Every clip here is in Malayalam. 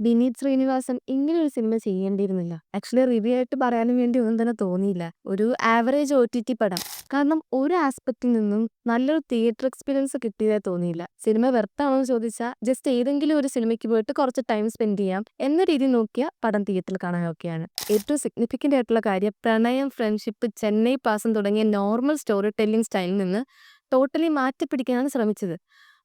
വിനീത് ശ്രീനിവാസൻ ഇങ്ങനൊരു സിനിമ ചെയ്യേണ്ടിയിരുന്നില്ല. ആക്ച്വലി റിവ്യൂ ആയിട്ട് പറയാനും വേണ്ടി ഒന്നും തന്നെ തോന്നിയില്ല. ഒരു ആവറേജ് ഒടിടി പടം. കാരണം ഒരു ആസ്പെക്റ്റിൽ നിന്നും നല്ലൊരു തിയേറ്റർ എക്സ്പീരിയൻസ് കിട്ടിയതായി തോന്നിയില്ല. സിനിമ വെർത്താണോ എന്ന് ചോദിച്ചാൽ ജസ്റ്റ് ഏതെങ്കിലും ഒരു സിനിമയ്ക്ക് പോയിട്ട് കുറച്ച് ടൈം സ്പെൻഡ് ചെയ്യാം എന്ന രീതിയിൽ നോക്കിയാൽ പടം തിയേറ്ററിൽ കാണാൻ ഓക്കെയാണ്. ഏറ്റവും സിഗ്നിഫിക്കന്റ് ആയിട്ടുള്ള കാര്യം പ്രണയം, ഫ്രണ്ട്ഷിപ്പ്, ചെന്നൈ പാസം തുടങ്ങിയ നോർമൽ സ്റ്റോറി ടെല്ലിംഗ് സ്റ്റൈലിൽ നിന്ന് ടോട്ടലി മാറ്റിപ്പിടിക്കാനാണ് ശ്രമിച്ചത്.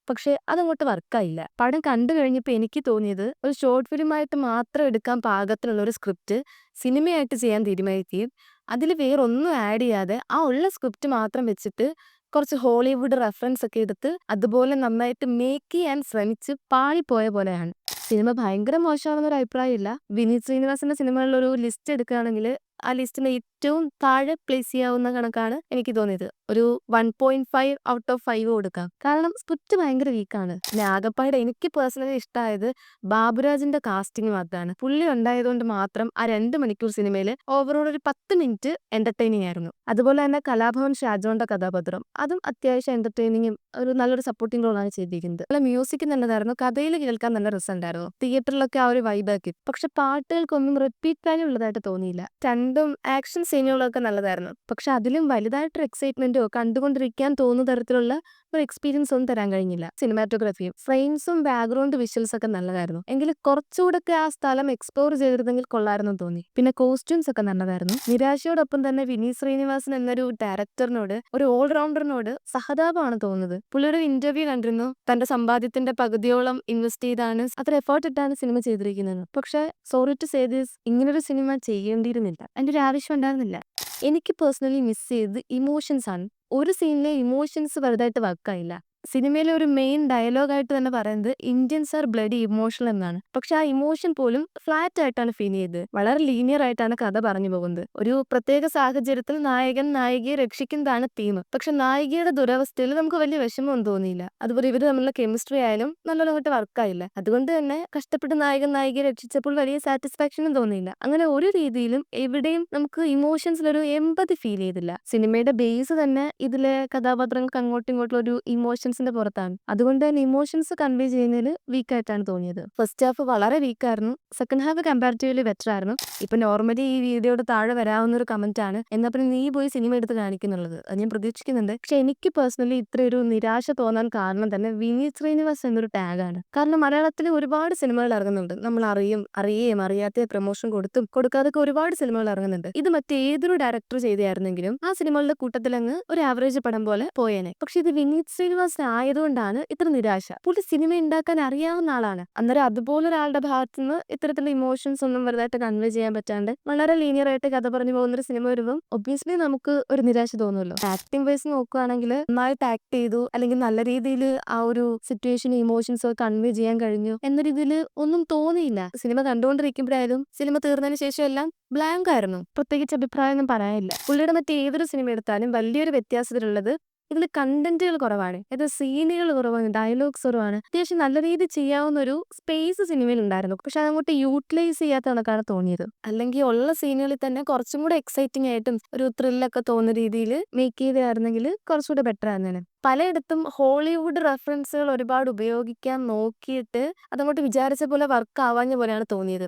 പക്ഷേ അതങ്ങോട്ട് വർക്കായില്ല. പടം കണ്ടു കഴിഞ്ഞപ്പോൾ എനിക്ക് തോന്നിയത് ഒരു ഷോർട്ട് ഫിലിമായിട്ട് മാത്രം എടുക്കാൻ പാകത്തിനുള്ള ഒരു സ്ക്രിപ്റ്റ് സിനിമയായിട്ട് ചെയ്യാൻ തീരുമാനിക്കുകയും അതിൽ വേറൊന്നും ആഡ് ചെയ്യാതെ ആ ഉള്ള സ്ക്രിപ്റ്റ് മാത്രം വെച്ചിട്ട് കുറച്ച് ഹോളിവുഡ് റെഫറൻസ് ഒക്കെ എടുത്ത് അതുപോലെ നന്നായിട്ട് മേക്ക് ചെയ്യാൻ ശ്രമിച്ച് പാളിപ്പോയ പോലെയാണ്. സിനിമ ഭയങ്കര മോശമാണെന്നൊരു അഭിപ്രായമില്ല. വിനീത് ശ്രീനിവാസന്റെ സിനിമകളിലൊരു ലിസ്റ്റ് എടുക്കുകയാണെങ്കിൽ ആ ലിസ്റ്റിന് ഏറ്റവും താഴെ പ്ലേസ് ചെയ്യാവുന്ന കണക്കാണ് എനിക്ക് തോന്നിയത്. ഒരു 1.5 ഔട്ട് ഓഫ് 5 കൊടുക്കാം. കാരണം സ്ക്രിപ്റ്റ് ഭയങ്കര വീക്കാണ്. പിന്നെ ആകപ്പാടെ എനിക്ക് പേഴ്സണലി ഇഷ്ടമായത് ബാബുരാജിന്റെ കാസ്റ്റിംഗ് മാത്രമാണ്. പുള്ളി ഉണ്ടായതുകൊണ്ട് മാത്രം ആ 2 മണിക്കൂർ സിനിമയിൽ ഓവറോൾ ഒരു 10 മിനിറ്റ് എന്റർടൈനിങ് ആയിരുന്നു. അതുപോലെ തന്നെ കലാഭവൻ ഷാജോന്റെ കഥാപാത്രം അതും അത്യാവശ്യം എന്റർടൈനിങ്ങും ഒരു നല്ലൊരു സപ്പോർട്ടിംഗ് റോളാണ് ചെയ്തിരിക്കുന്നത്. നല്ല മ്യൂസിക് നല്ലതായിരുന്നു, കഥയിൽ കേൾക്കാൻ നല്ല രസമുണ്ടായിരുന്നു, തിയേറ്ററിലൊക്കെ ആ ഒരു വൈബാക്കി. പക്ഷെ പാട്ടുകൾക്കൊന്നും റിപ്പീറ്റ് വാല്യൂ ഉള്ളതായിട്ട് തോന്നിയില്ല. രണ്ടും ആക്ഷൻ സീനുകളൊക്കെ നല്ലതായിരുന്നു, പക്ഷെ അതിലും വലുതായിട്ടൊരു എക്സൈറ്റ്മെന്റോ കണ്ടുകൊണ്ടിരിക്കാൻ തോന്നുന്ന തരത്തിലുള്ള ഒരു എക്സ്പീരിയൻസ് ഒന്നും തരാൻ കഴിഞ്ഞില്ല. സിനിമാറ്റോഗ്രാഫിയും ഫ്രെയിംസും ബാക്ക്ഗ്രൗണ്ട് വിഷ്വൽസ് ഒക്കെ നല്ലതായിരുന്നു, എങ്കിൽ കുറച്ചുകൂടെ ആ സ്ഥലം എക്സ്പ്ലോർ ചെയ്തിരുന്നെങ്കിൽ കൊള്ളായിരുന്നു തോന്നി. പിന്നെ കോസ്റ്റ്യൂംസ് ഒക്കെ നല്ലതായിരുന്നു. നിരാശയോടൊപ്പം തന്നെ വിനീത് ശ്രീനിവാസൻ എന്നൊരു ഡയറക്ടറിനോട്, ഒരു ഓൾറൗണ്ടറിനോട് സഹതാപമാണ് തോന്നുന്നത്. പുള്ളിയുടെ ഇന്റർവ്യൂ കണ്ടിരുന്നു, തന്റെ സമ്പാദ്യത്തിന്റെ പകുതിയോളം ഇൻവെസ്റ്റ് ചെയ്താണ്, അത്ര എഫേർട്ട് ഇട്ടാണ് സിനിമ ചെയ്തിരിക്കുന്നത്. പക്ഷെ സോറി ടു സേ ദിസ്, ഇങ്ങനൊരു സിനിമ ചെയ്യേണ്ടിയിരുന്നില്ല, അതിന്റെ ഒരു ആവശ്യം ഉണ്ടായിരുന്നില്ല. എനിക്ക് പേഴ്സണലി മിസ് ചെയ്തത് ഇമോഷൻസ് ആണ്. ഒരു സീനിലെ ഇമോഷൻസ് വലുതായിട്ട് വർക്കായില്ല. സിനിമയിലെ ഒരു മെയിൻ ഡയലോഗായിട്ട് തന്നെ പറയുന്നത് ഇന്ത്യൻസ് ആർ ബ്ലഡി ഇമോഷണൽ എന്നാണ്. പക്ഷെ ആ ഇമോഷൻ പോലും ഫ്ലാറ്റ് ആയിട്ടാണ് ഫീൽ ചെയ്തത്. വളരെ ലീനിയർ ആയിട്ടാണ് കഥ പറഞ്ഞു പോകുന്നത്. ഒരു പ്രത്യേക സാഹചര്യത്തിൽ നായകൻ നായികയെ രക്ഷിക്കുന്നതാണ് തീം. പക്ഷെ നായികയുടെ ദുരവസ്ഥയിൽ നമുക്ക് വലിയ വിഷമമൊന്നും തോന്നിയില്ല. അതുപോലെ ഇവർ തമ്മിലുള്ള കെമിസ്ട്രി ആയാലും നല്ലോണം വർക്കായില്ല. അതുകൊണ്ട് തന്നെ കഷ്ടപ്പെട്ട് നായകൻ നായികയെ രക്ഷിച്ചപ്പോൾ വലിയ സാറ്റിസ്ഫാക്ഷനും തോന്നിയില്ല. അങ്ങനെ ഒരു രീതിയിലും എവിടെയും നമുക്ക് ഇമോഷൻസിലൊരു എമ്പതി ഫീൽ ചെയ്തില്ല. സിനിമയുടെ ബേസ് തന്നെ ഇതിലെ കഥാപാത്രങ്ങൾക്ക് അങ്ങോട്ടും ഇങ്ങോട്ടും ഒരു ഇമോഷൻസിന്റെ പുറത്താണ്. അതുകൊണ്ട് തന്നെ ഇമോഷൻസ് കൺവേ ചെയ്യുന്നതിൽ വീക്കായിട്ടാണ് തോന്നിയത്. ഫസ്റ്റ് ഹാഫ് വളരെ വീക്കായിരുന്നു, സെക്കൻഡ് ഹാഫ് കമ്പാരിറ്റീവ്ലി ബെറ്റർ ആയിരുന്നു. ഇപ്പൊ നോർമലി ഈ വീഡിയോയുടെ താഴെ വരാവുന്ന ഒരു കമന്റ് ആണ്, എന്നാ പിന്നെ നീ പോയി സിനിമ എടുത്ത് കാണിക്കുന്നുള്ളത്. അത് ഞാൻ പ്രതീക്ഷിക്കുന്നുണ്ട്. പക്ഷെ എനിക്ക് പേഴ്സണലി ഇത്രയൊരു നിരാശ തോന്നാൻ കാരണം തന്നെ വിനീത് ശ്രീനിവാസ് എന്നൊരു ടാഗാണ്. കാരണം മലയാളത്തിൽ ഒരുപാട് സിനിമകൾ ഇറങ്ങുന്നുണ്ട്, നമ്മൾ അറിയുകയും അറിയാത്ത പ്രൊമോഷൻ കൊടുത്തും കൊടുക്കാതൊക്കെ ഒരുപാട് സിനിമകൾ ഇറങ്ങുന്നുണ്ട്. ഇത് മറ്റേതൊരു ഡയറക്ടർ ചെയ്തായിരുന്നെങ്കിലും ആ സിനിമകളുടെ കൂട്ടത്തിൽ അങ്ങ് ഒരു ആവറേജ് പടം പോലെ പോയേനെ. പക്ഷെ ഇത് വിനീത് ശ്രീനിവാസൻ ആയതുകൊണ്ടാണ് ഇത്ര നിരാശ. പുള്ളി സിനിമ ഉണ്ടാക്കാൻ അറിയാവുന്ന ആളാണ്. അന്നേരം അതുപോലെ ഒരാളുടെ ഭാഗത്തു നിന്ന് ഇത്തരത്തിലുള്ള ഇമോഷൻസ് ഒന്നും വെറുതായിട്ട് കൺവേ ചെയ്യാൻ പറ്റാണ്ട് വളരെ ലീനിയർ ആയിട്ട് കഥ പറഞ്ഞു പോകുന്ന ഒരു സിനിമ വരുമ്പോൾ ഒബ്വിയസ്ലി നമുക്ക് ഒരു നിരാശ തോന്നുമല്ലോ. ആക്ടിംഗ് വൈസ് നോക്കുകയാണെങ്കിൽ നന്നായിട്ട് ആക്ട് ചെയ്തു, അല്ലെങ്കിൽ നല്ല രീതിയിൽ ആ ഒരു സിറ്റുവേഷൻ ഇമോഷൻസ് കൺവേ ചെയ്യാൻ കഴിഞ്ഞു എന്ന രീതിയിൽ ഒന്നും തോന്നിയില്ല. സിനിമ കണ്ടുകൊണ്ടിരിക്കുമ്പോഴായാലും സിനിമ തീർന്നതിന് ശേഷം എല്ലാം ബ്ലാങ്ക് ആയിരുന്നു. പ്രത്യേകിച്ച് അഭിപ്രായമൊന്നും പറയാനില്ല. പുള്ളിയുടെ മറ്റേതൊരു സിനിമ എടുത്താലും വലിയൊരു വ്യത്യാസത്തിലുള്ളത് ഇതിൽ കണ്ടന്റുകൾ കുറവാണ്, ഇത് സീനുകൾ കുറവാണ്, ഡയലോഗ്സ് കുറവാണ്. അത്യാവശ്യം നല്ല രീതിയിൽ ചെയ്യാവുന്ന ഒരു സ്പേസ് സിനിമയിൽ ഉണ്ടായിരുന്നു, പക്ഷെ അതങ്ങോട്ട് യൂട്ടിലൈസ് ചെയ്യാത്ത കണക്കാണ് തോന്നിയത്. അല്ലെങ്കിൽ ഉള്ള സീനുകളിൽ തന്നെ കുറച്ചും കൂടെ എക്സൈറ്റിംഗ് ആയിട്ടും ഒരു ത്രില്ലൊക്കെ തോന്നുന്ന രീതിയിൽ മേക്ക് ചെയ്തായിരുന്നെങ്കിൽ കുറച്ചുകൂടെ ബെറ്റർ ആയിരുന്നേനെ. പലയിടത്തും ഹോളിവുഡ് റെഫറൻസുകൾ ഒരുപാട് ഉപയോഗിക്കാൻ നോക്കിയിട്ട് അതങ്ങോട്ട് വിചാരിച്ച പോലെ വർക്ക് ആവാഞ്ഞ പോലെയാണ് തോന്നിയത്.